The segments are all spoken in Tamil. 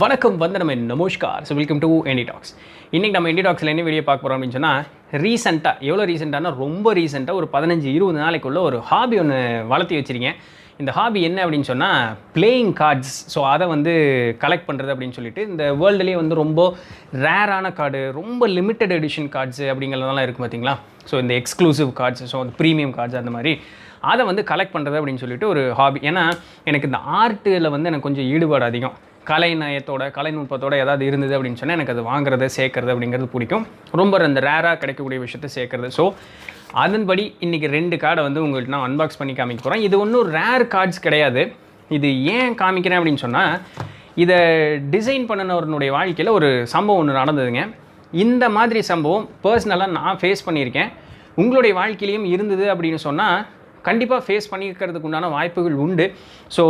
வணக்கம் வந்தனம் நமஸ்கார். So welcome to ndtalks. இன்றைக்கி நம்ம ndtalksல என்ன வீடியோ பார்க்க போகிறோம் அப்படின்னு சொன்னால், ரீசெண்டாக எவ்வளோ ரீசெண்டானா ரொம்ப ரீசெண்டாக ஒரு 15-20 நாளைக்குள்ளே ஒரு ஹாபி ஒன்று வளர்த்தி வச்சுருக்கேன். இந்த ஹாபி என்ன அப்படின்னு சொன்னால் பிளேயிங் கார்ட்ஸ். ஸோ அதை வந்து கலெக்ட் பண்ணுறது அப்படின்னு சொல்லிட்டு இந்த வேர்ல்டுலேயே வந்து ரொம்ப ரேரான கார்டு, ரொம்ப லிமிட்டட் எடிஷன் கார்ட்ஸு அப்படிங்கிறதெல்லாம் இருக்குது பார்த்தீங்களா. ஸோ இந்த எக்ஸ்க்ளூசிவ் கார்ட்ஸ், ஸோ அந்த ப்ரீமியம் கார்ட்ஸ் அந்த மாதிரி அதை வந்து கலெக்ட் பண்ணுறது அப்படின்னு சொல்லிட்டு ஒரு ஹாபி. ஏன்னா எனக்கு இந்த ஆர்ட்டில் வந்து எனக்கு கொஞ்சம் ஈடுபாடு அதிகம். கலைநுட்பத்தோட ஏதாவது இருந்தது அப்படின்னு சொன்னால் எனக்கு அது வாங்குறது சேர்க்கறது அப்படிங்கிறது பிடிக்கும். ரொம்ப அந்த ரேராக கிடைக்கக்கூடிய விஷயத்தை சேர்க்கறது. ஸோ அதன்படி இன்றைக்கி 2 கார்டை வந்து உங்கள்கிட்ட நான் அன்பாக்ஸ் பண்ணி காமிக்க போகிறேன். இது ஒன்றும் ரேர் கார்ட்ஸ் கிடையாது. இது ஏன் காமிக்கிறேன் அப்படின்னு சொன்னால், இதை டிசைன் பண்ணினவருடைய வாழ்க்கையில் ஒரு சம்பவம் ஒன்று நடந்ததுங்க. இந்த மாதிரி சம்பவம் பர்சனலாக நான் ஃபேஸ் பண்ணியிருக்கேன். உங்களுடைய வாழ்க்கையிலையும் இருந்தது அப்படின்னு சொன்னால் கண்டிப்பாக ஃபேஸ் பண்ணிக்கிறதுக்கு உண்டான வாய்ப்புகள் உண்டு. So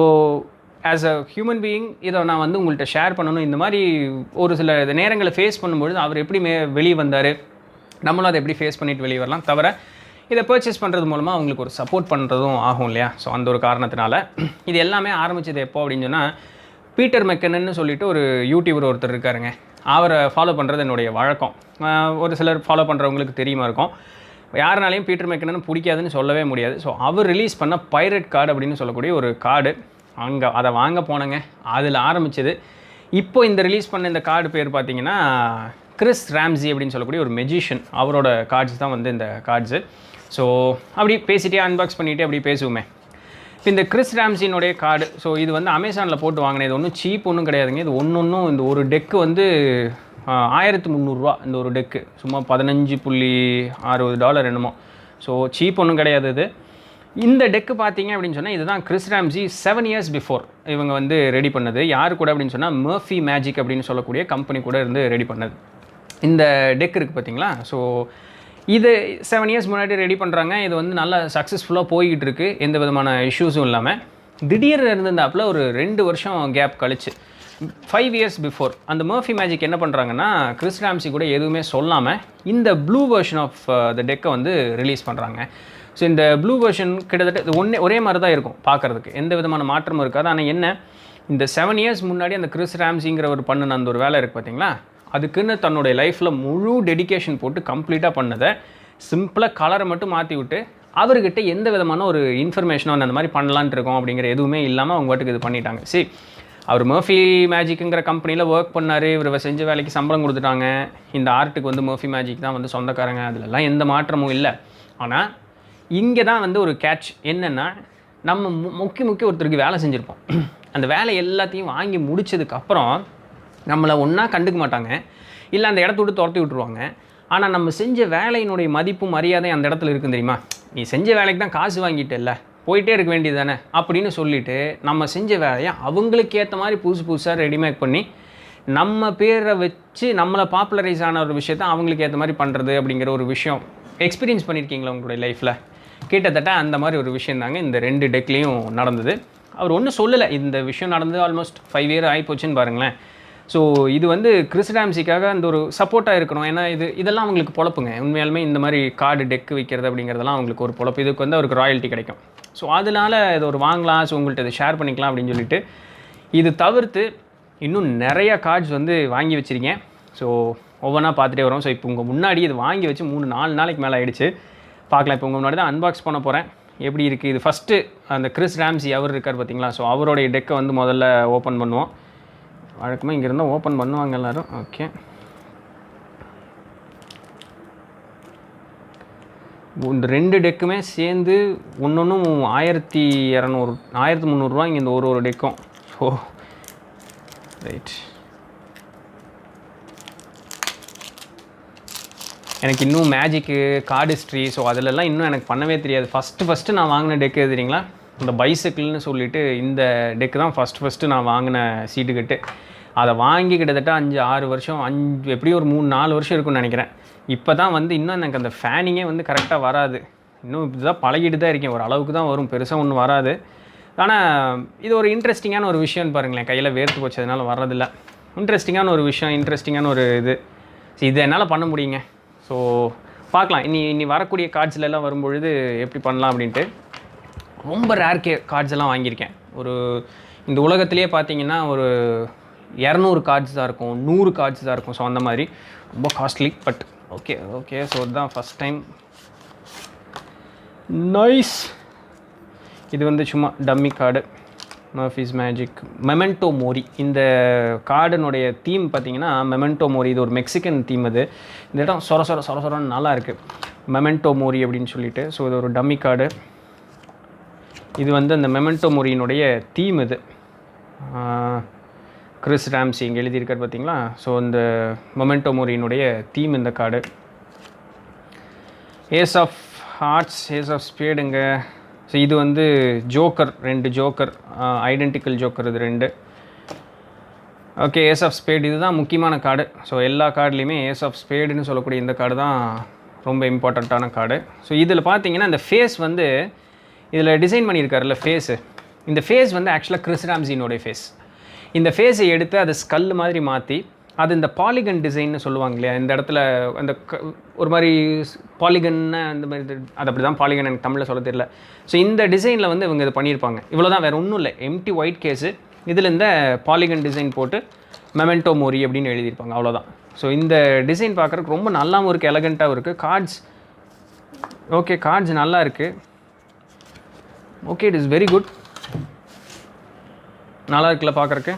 as a human being இதை நான் வந்து உங்கள்கிட்ட ஷேர் பண்ணணும். இந்த மாதிரி ஒரு சில நேரங்களை ஃபேஸ் பண்ணும்பொழுது அவர் எப்படி வெளியே வந்தார், நம்மளும் அதை எப்படி ஃபேஸ் பண்ணிட்டு வெளியே வரலாம். தவிர இதை பர்ச்சேஸ் பண்ணுறது மூலமாக அவங்களுக்கு ஒரு சப்போர்ட் பண்ணுறதும் ஆகும் இல்லையா. ஸோ அந்த ஒரு காரணத்தினால இது எல்லாமே ஆரம்பித்தது எப்போ அப்படின்னு சொன்னால், பீட்டர் மெக்கன்னு சொல்லிட்டு ஒரு யூடியூபர் ஒருத்தர் இருக்காருங்க. அவரை ஃபாலோ பண்ணுறது என்னுடைய வழக்கம். ஒரு சிலர் ஃபாலோ பண்ணுறவங்களுக்கு தெரியுமா இருக்கும். யாருனாலையும் பீட்டர் மெக்கன்னு பிடிக்காதுன்னு சொல்லவே முடியாது. ஸோ அவர் ரிலீஸ் பண்ண பைரட் கார்டு அப்படின்னு சொல்லக்கூடிய ஒரு கார்டு, அங்கே அதை வாங்க போனேங்க. அதில் ஆரம்பித்தது. இப்போ இந்த ரிலீஸ் பண்ண இந்த கார்டு பேர் பார்த்தீங்கன்னா கிறிஸ் ராம்ஸி அப்படின்னு சொல்லக்கூடிய ஒரு மெஜிஷியன். அவரோட கார்ட்ஸ் தான் வந்து இந்த கார்ட்ஸு. ஸோ அப்படி பேசிகிட்டே அன்பாக்ஸ் பண்ணிவிட்டு அப்படி பேசுவோமே. இப்போ இந்த கிறிஸ் ராம்ஸினுடைய கார்டு, ஸோ இது வந்து அமேசானில் போட்டு வாங்கினேன். இது ஒன்றும் சீப் ஒன்றும் கிடையாதுங்க. இது ஒன்றும் இந்த ஒரு டெக்கு வந்து 1300 ரூபா. இந்த ஒரு டெக்கு சும்மா $15.60 என்னமோ. ஸோ சீப் ஒன்றும் கிடையாது இது. இந்த டெக்கு பார்த்தீங்க அப்படின்னு சொன்னால், இதுதான் கிறிஸ் ராம்ஸி 7 years பிஃபோர் இவங்க வந்து ரெடி பண்ணது. யார் கூட அப்படின்னு சொன்னால், மர்ஃபி மேஜிக் அப்படின்னு சொல்லக்கூடிய கம்பெனி கூட இருந்து ரெடி பண்ணது. இந்த டெக் இருக்குது பார்த்தீங்களா. ஸோ இது 7 years முன்னாடி ரெடி பண்ணுறாங்க. இது வந்து நல்லா சக்ஸஸ்ஃபுல்லாக போய்கிட்டு இருக்குது, எந்த விதமான இஷ்யூஸும் இல்லாமல். திடீர்னு இருந்திருந்தாப்பில் ஒரு 2 வருஷம் கேப் கழிச்சு 5 years பிஃபோர் அந்த மர்ஃபி மேஜிக் என்ன பண்ணுறாங்கன்னா, கிறிஸ் ராம்ஸி கூட எதுவுமே சொல்லாமல் இந்த ப்ளூ வெர்ஷன் ஆஃப் த டெக்கை வந்து ரிலீஸ் பண்ணுறாங்க. ஸோ இந்த ப்ளூ வெர்ஷன் கிட்டத்தட்ட ஒரே மாதிரி தான் இருக்கும் பார்க்குறதுக்கு, எந்த விதமான மாற்றமும் இருக்காது. ஆனால் என்ன, இந்த 7 years முன்னாடி அந்த கிறிஸ் ராம்ஸிங்கிற ஒரு பண்ணின அந்த ஒரு வேலை இருக்குது பார்த்தீங்களா, அதுக்குன்னு தன்னுடைய லைஃப்பில் முழு டெடிக்கேஷன் போட்டு கம்ப்ளீட்டாக பண்ணதை சிம்பிளாக கலரை மட்டும் மாற்றி விட்டு, அவர்கிட்ட எந்த விதமான ஒரு இன்ஃபர்மேஷனோ அந்த மாதிரி பண்ணலான்ட்டு இருக்கோம் அப்படிங்கிற எதுவுமே இல்லாமல் அவங்க பாட்டுக்கு இது பண்ணிட்டாங்க. சரி, அவர் மர்ஃபி மேஜிக்குங்கிற கம்பெனியில் ஒர்க் பண்ணார். இவர் செஞ்ச வேலைக்கு சம்பளம் கொடுத்துட்டாங்க. இந்த ஆர்ட்டுக்கு வந்து மர்ஃபி மேஜிக் தான் வந்து சொந்தக்காரங்க. அதிலெல்லாம் எந்த மாற்றமும் இல்லை. ஆனால் இங்கே தான் வந்து ஒரு கேட்ச் என்னென்னா, நம்ம முக்கிய ஒருத்தருக்கு வேலை செஞ்சுருப்போம். அந்த வேலை எல்லாத்தையும் வாங்கி முடித்ததுக்கப்புறம் நம்மளை ஒன்றா கண்டுக்க மாட்டாங்க, இல்லை அந்த இடத்த விட்டு துரத்தி விட்டுருவாங்க. ஆனால் நம்ம செஞ்ச வேலையினுடைய மதிப்பும் மரியாதையும் அந்த இடத்துல இருக்கும் தெரியுமா. நீ செஞ்ச வேலைக்கு தான் காசு வாங்கிட்டு இல்லை, போயிட்டே இருக்க வேண்டியது தானே அப்படின்னு சொல்லிவிட்டு நம்ம செஞ்ச வேலையை அவங்களுக்கு ஏற்ற மாதிரி புதுசாக ரெடிமேக் பண்ணி நம்ம பேரை வச்சு நம்மளை பாப்புலரைஸ் ஆன ஒரு விஷயத்தை அவங்களுக்கு ஏற்ற மாதிரி பண்ணுறது அப்படிங்கிற ஒரு விஷயம் எக்ஸ்பீரியன்ஸ் பண்ணியிருக்கீங்களா உங்களுடைய லைஃப்பில்? கிட்டத்தட்ட அந்த மாதிரி ஒரு விஷயம் தாங்க இந்த 2 டெக்லேயும் நடந்தது. அவர் ஒன்றும் சொல்லலை, இந்த விஷயம் நடந்து ஆல்மோஸ்ட் 5 years ஆகிப்போச்சுன்னு பாருங்களேன். ஸோ இது வந்து கிறிஸ் ராம்ஸிக்காக அந்த ஒரு சப்போர்ட்டாக இருக்கணும். ஏன்னா இதெல்லாம் அவங்களுக்கு பொழப்புங்க. உண்மையாலுமே இந்த மாதிரி கார்டு டெக்கு வைக்கிறது அப்படிங்கிறதெல்லாம் அவங்களுக்கு ஒரு பொழப்பு. இதுக்கு வந்து அவருக்கு ராயல்ட்டி கிடைக்கும். ஸோ அதனால் இதை ஒரு வாங்கலாம், ஸோ உங்கள்கிட்ட இதை ஷேர் பண்ணிக்கலாம் அப்படின்னு சொல்லிட்டு, இது தவிர்த்து இன்னும் நிறையா கார்ட்ஸ் வந்து வாங்கி வச்சுருக்கேன். ஸோ ஒவ்வொன்றா பார்த்துட்டே வரோம். ஸோ இப்போ உங்கள் முன்னாடி இது வாங்கி வச்சு 3-4 நாளைக்கு மேலே ஆகிடுச்சு. பார்க்கலாம். இப்போ உங்கள் முன்னாடி தான் அன்பாக்ஸ் பண்ண போகிறேன். எப்படி இருக்குது இது. ஃபஸ்ட்டு அந்த கிறிஸ் ராம்ஸி அவர் இருக்கார் பார்த்தீங்களா. ஸோ அவருடைய டெக்கை வந்து முதல்ல ஓப்பன் பண்ணுவோம். வழக்கமாக இங்கே இருந்தால் ஓப்பன் பண்ணுவாங்க எல்லோரும். ஓகே, இந்த 2 டெக்குமே சேர்ந்து ஒன்றும் 1200 1300 ரூபா இங்கே இந்த ஒரு டெக்கும். ஸோ ரைட், எனக்கு இன்னும் மேஜிக்கு கார்டு ஹிஸ்ட்ரி, ஸோ அதிலெல்லாம் இன்னும் எனக்கு பண்ணவே தெரியாது. ஃபஸ்ட்டு நான் வாங்கின டெக்கு எது தெரியுங்களா, இந்த பைசைக்கிள்னு சொல்லிட்டு இந்த டெக்கு தான் ஃபஸ்ட்டு நான் வாங்கின சீட்டுக்கட்டு. அதை வாங்கி கிட்டத்தட்ட 5-6 வருஷம், எப்படியும் ஒரு 3-4 வருஷம் இருக்குன்னு நினைக்கிறேன். இப்போ தான் வந்து இன்னும் எனக்கு அந்த ஃபேனிங்கே வந்து கரெக்டாக வராது. இன்னும் இதுதான் பழகிட்டு தான் இருக்கேன். ஒரு அளவுக்கு தான் வரும், பெருசாக ஒன்றும் வராது. ஆனால் இது ஒரு இன்ட்ரெஸ்டிங்கான ஒரு விஷயம்னு பாருங்களேன். கையில் வேர்த்து போச்சதுனால வர்றதில்ல. இன்ட்ரெஸ்டிங்கான ஒரு விஷயம், இன்ட்ரெஸ்டிங்கான ஒரு இது. இது என்னால் பண்ண முடியுங்க. ஸோ பார்க்கலாம், இனி வரக்கூடிய கார்ட்ஸ்லாம் வரும்பொழுது எப்படி பண்ணலாம் அப்படின்ட்டு. ரொம்ப ரேர் கார்ட்ஸ் எல்லாம் வாங்கியிருக்கேன். ஒரு இந்த உலகத்திலே பார்த்தீங்கன்னா ஒரு 200 கார்ட்ஸ் தான் இருக்கும், 100 கார்ட்ஸ் தான் இருக்கும். ஸோ அந்த மாதிரி ரொம்ப costly. But okay okay. So இதுதான் ஃபஸ்ட் டைம். நைஸ். இது வந்து சும்மா dummy card. Murphy's magic memento mori. இந்த கார்டனுடைய தீம் பார்த்தீங்கன்னா மெமெண்டோ மோரி. இது ஒரு மெக்சிகன் தீம். அது இந்த இடம் சொரன்னு நல்லா இருக்குது, மெமெண்டோ மோரி அப்படின்னு சொல்லிட்டு. ஸோ இது ஒரு டம்மி கார்டு. இது வந்து அந்த மெமெண்டோ மோரியினுடைய தீம். இது கிறிஸ் ராம்சி இங்கே எழுதியிருக்கார் பார்த்தீங்களா. ஸோ இந்த மொமெண்டோ மோரியினுடைய தீம் இந்த card. Ace of hearts, ace of ஸ்பேடுங்க. ஸோ இது வந்து ஜோக்கர், 2 ஜோக்கர், ஐடென்டிக்கல் ஜோக்கர் இது 2. ஓகே, ஏஸ் ஆஃப் ஸ்பேட் இதுதான் முக்கியமான கார்டு. ஸோ எல்லா கார்டுலேயுமே ஏஸ் ஆஃப் ஸ்பேடுன்னு சொல்லக்கூடிய இந்த கார்டு தான் ரொம்ப இம்பார்ட்டண்ட்டான கார்டு. ஸோ இதில் பார்த்தீங்கன்னா இந்த ஃபேஸ் வந்து இதில் டிசைன் பண்ணியிருக்காருல்ல ஃபேஸு, இந்த ஃபேஸ் வந்து ஆக்சுவலாக கிறிஸ் ராம்சியினுடைய ஃபேஸ். இந்த ஃபேஸை எடுத்து அதை ஸ்கல் மாதிரி மாற்றி அது இந்த பாலிகன் டிசைன்னு சொல்லுவாங்க இல்லையா, இந்த இடத்துல அந்த ஒரு மாதிரி பாலிகன்னு அந்த மாதிரி அது அப்படி தான் பாலிகன், எனக்கு தமிழில் சொல்ல தெரியல. ஸோ இந்த டிசைனில் வந்து இவங்க இது பண்ணியிருப்பாங்க. இவ்வளோ தான், வேறு ஒன்றும் இல்லை. எம்டி ஒயிட் கேஸு, இதில் இந்த பாலிகன் டிசைன் போட்டு மெமெண்டோ மோரி அப்படின்னு எழுதியிருப்பாங்க, அவ்வளோதான். ஸோ இந்த டிசைன் பார்க்குறதுக்கு ரொம்ப நல்லாவும் இருக்குது, எலகண்ட்டாகவும் இருக்குது. கார்ட்ஸ் ஓகே, கார்ட்ஸ் நல்லா இருக்குது. Okay, it is very good. நல்லா இருக்குல்ல பார்க்குறக்கு.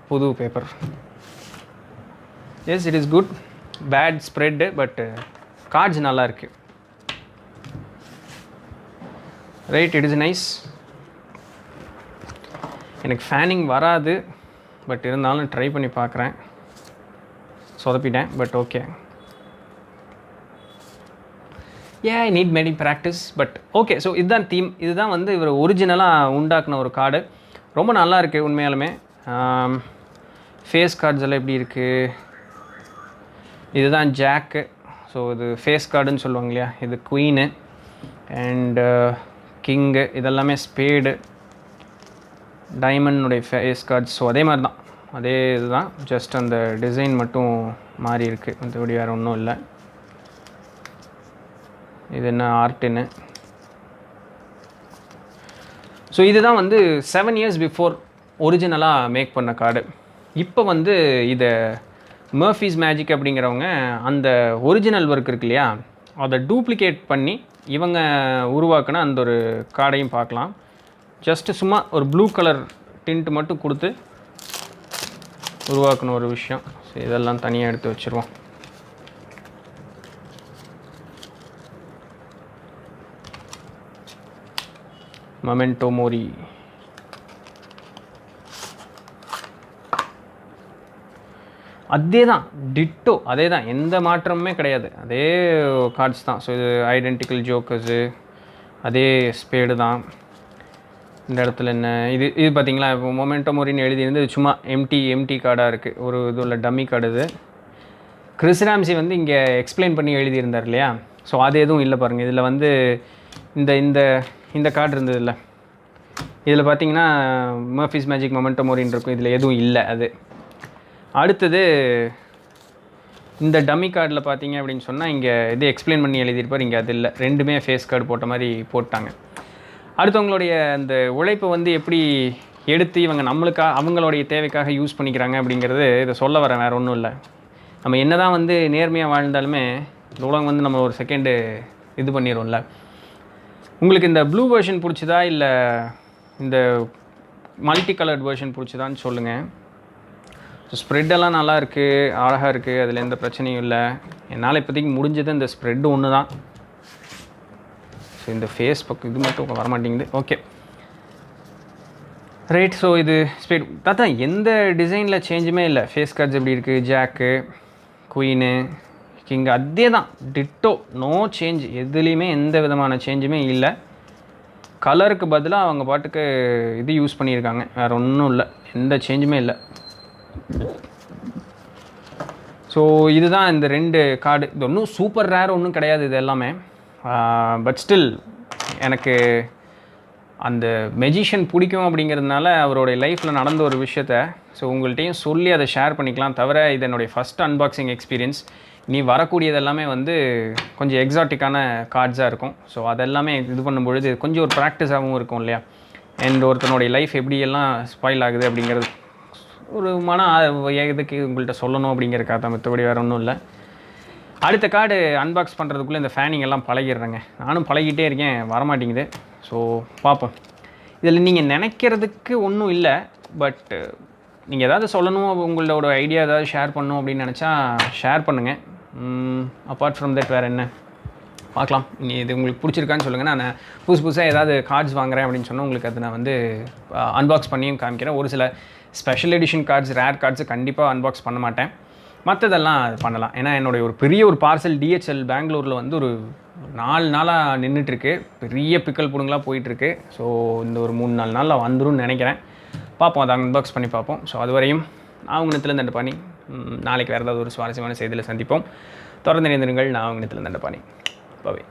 புது paper. Yes, it is good. Bad spread, but cards நல்லா இருக்கு. Right, it is nice. எனக்கு ஃபேனிங் வராது, பட் இருந்தாலும் ட்ரை பண்ணி பார்க்குறேன். சொதப்பிட்டேன், but okay. I need many practice, but okay. So இதுதான் தீம். இதுதான் வந்து இவர் ஒரிஜினலாக உண்டாக்குன ஒரு கார்டு. ரொம்ப நல்லா இருக்குது உண்மையாலுமே. ஃபேஸ் கார்ட்ஸ் எல்லாம் எப்படி இருக்குது. இதுதான் ஜாக்கு. ஸோ இது ஃபேஸ் கார்டுன்னு சொல்லுவாங்க இல்லையா. இது குவீனு அண்டு கிங்கு, இதெல்லாமே ஸ்பேடு, டைமண்டுடைய ஃபேஸ் கார்ட்ஸ். ஸோ அதே மாதிரி தான், அதே இதுதான், ஜஸ்ட் அந்த டிசைன் மட்டும் மாறி இருக்குது, மற்றபடி வேறு ஒன்றும் இல்லை. இது என்ன ஆர்ட்டுன்னு. ஸோ இதுதான் வந்து 7 years பிஃபோர் ஒரிஜினலாக மேக் பண்ண கார்டு. இப்போ வந்து இதை மர்ஃபீஸ் மேஜிக் அப்படிங்கிறவங்க அந்த ஒரிஜினல் ஒர்க் இருக்கு இல்லையா, அதை டூப்ளிகேட் பண்ணி இவங்க உருவாக்குன அந்த ஒரு கார்டையும் பார்க்கலாம். ஜஸ்ட்டு சும்மா ஒரு ப்ளூ கலர் டிண்ட் மட்டும் கொடுத்து உருவாக்குன ஒரு விஷயம். ஸோ இதெல்லாம் தனியாக எடுத்து வச்சுருவோம். Memento Mori. அதே தான், டிட்டோ அதே தான், எந்த மாற்றமுமே கிடையாது, அதே கார்ட்ஸ் தான். ஸோ இது ஐடென்டிக்கல் ஜோக்கர்ஸு, அதே ஸ்பேடு தான். இந்த இடத்துல என்ன இது இது பார்த்தீங்களா, இப்போ மொமெண்டோ மோரின்னு எழுதியிருந்து சும்மா எம்டி கார்டாக இருக்குது, ஒரு இது உள்ள டம்மி கார்டு. இது கிறிஸ் ராம்சி வந்து இங்கே எக்ஸ்பிளைன் பண்ணி எழுதியிருந்தார் இல்லையா. ஸோ அது எதுவும் இல்லை பாருங்கள். இதில் வந்து இந்த இந்த இந்த கார்டு இருந்தது இல்லை, இதில் பார்த்தீங்கன்னா மர்ஃபீஸ் மேஜிக் மொமெண்டோ மோரின்னு இருக்கும், இதில் எதுவும் இல்லை. அது அடுத்தது இந்த டம்மி கார்டில் பார்த்தீங்க அப்படின்னு சொன்னால் இங்கே இது எக்ஸ்பிளைன் பண்ணி எழுதியிருப்பார், இங்கே அது இல்லை. ரெண்டுமே ஃபேஸ் கார்டு போட்ட மாதிரி போட்டாங்க. அடுத்தவங்களுடைய அந்த உழைப்பை வந்து எப்படி எடுத்து இவங்க அவங்களுடைய தேவைக்காக யூஸ் பண்ணிக்கிறாங்க அப்படிங்கிறது இதை சொல்ல வரேன், வேறு ஒன்றும் இல்லை. நம்ம என்ன தான் வந்து நேர்மையாக வாழ்ந்தாலுமே இந்த உலகம் வந்து நம்ம ஒரு செகண்டு இது பண்ணிடும்ல. உங்களுக்கு இந்த ப்ளூ வெர்ஷன் பிடிச்சதா இல்லை இந்த மல்டி கலர்ட் வெர்ஷன் பிடிச்சதான்னு சொல்லுங்கள். ஸோ ஸ்ப்ரெட்டெல்லாம் நல்லா இருக்குது, அழகாக இருக்குது, அதில் எந்த பிரச்சனையும் இல்லை. என்னால் இப்போதைக்கு முடிஞ்சது இந்த ஸ்ப்ரெட்டு ஒன்று தான். ஸோ இந்த ஃபேஸ் பக்கம் இது மட்டும் வரமாட்டேங்குது. Okay right. ஸோ இது ஸ்ப்ரெட் தான், எந்த டிசைனில் சேஞ்சுமே இல்லை. ஃபேஸ் கார்ட்ஸ் எப்படி இருக்குது, ஜாக்கு, குயினு, கிங் அதே தான், டிட்டோ, நோ சேஞ்ச். எதுலேயுமே எந்த விதமான சேஞ்சுமே இல்லை. கலருக்கு பதிலாக அவங்க பாட்டுக்கு இது யூஸ் பண்ணியிருக்காங்க, வேறு ஒன்றும் இல்லை, எந்த சேஞ்சுமே இல்லை. ஸோ இதுதான் இந்த 2 கார்டு. இது ஒன்றும் சூப்பர் ரேர் ஒன்றும் கிடையாது இது எல்லாமே. பட் ஸ்டில் எனக்கு அந்த மெஜிஷியன் பிடிக்கும் அப்படிங்கிறதுனால அவருடைய லைஃப்பில் நடந்த ஒரு விஷயத்த ஸோ உங்கள்கிட்டையும் சொல்லி அதை ஷேர் பண்ணிக்கலாம். தவிர இது என்னுடைய ஃபஸ்ட் அன்பாக்சிங் எக்ஸ்பீரியன்ஸ். நீ வரக்கூடியது எல்லாமே வந்து கொஞ்சம் எக்ஸாட்டிக்கான கார்ட்ஸாக இருக்கும். ஸோ அதெல்லாமே இது பண்ணும்பொழுது கொஞ்சம் ஒரு ப்ராக்டிஸாகவும் இருக்கும் இல்லையா. அண்ட் ஒருத்தனுடைய லைஃப் எப்படியெல்லாம் ஸ்பாயில் ஆகுது அப்படிங்கிறது ஒரு இதுக்கு உங்கள்கிட்ட சொல்லணும் அப்படிங்கிறக்காக தான், மற்றபடி வேறு ஒன்றும் இல்லை. அடுத்த கார்டு அன்பாக்ஸ் பண்ணுறதுக்குள்ளே இந்த ஃபேனிங் எல்லாம் பழகிடுறேங்க. நானும் பழகிட்டே இருக்கேன், வரமாட்டேங்குது. ஸோ பார்ப்போம். இதில் நீங்கள் நினைக்கிறதுக்கு ஒன்றும் இல்லை, பட் நீங்கள் ஏதாவது சொல்லணும், உங்களோட ஐடியா ஏதாவது ஷேர் பண்ணணும் அப்படின்னு நினச்சா ஷேர் பண்ணுங்கள். அப்பார்ட் ஃப்ரம் தட் வேறு என்ன பார்க்கலாம். நீ இது உங்களுக்கு பிடிச்சிருக்கான்னு சொல்லுங்கள். நான் புதுசாக ஏதாவது கார்ட்ஸ் வாங்குறேன் அப்படின்னு சொன்னால் உங்களுக்கு அதை நான் வந்து அன்பாக்ஸ் பண்ணியும் காமிக்கிறேன். ஒரு சில special edition cards, rare cards கண்டிப்பாக அன்பாக்ஸ் பண்ண மாட்டேன். மற்றதெல்லாம் பண்ணலாம். ஏன்னா என்னுடைய ஒரு பெரிய ஒரு பார்சல் டிஹெச்எல் பெங்களூரில் வந்து ஒரு 4 நாளாக நின்றுட்டுருக்கு. பெரிய பிக்கல் புடுங்களாக போயிட்டுருக்கு. ஸோ இந்த ஒரு 3-4 நாளில் வந்துடும் நினைக்கிறேன். பார்ப்போம், அதை அன்பாக்ஸ் பண்ணி பார்ப்போம். ஸோ அது வரையும் நான் உங்கள் Nithilan தண்டபாணி. நாளைக்கு வேறு ஏதாவது ஒரு சுவாரஸ்யமான செய்தியில் சந்திப்போம். தொடர்ந்து இணைந்திருங்கள். நான் உங்கள் Nithilan தண்டபாணி. பாய்.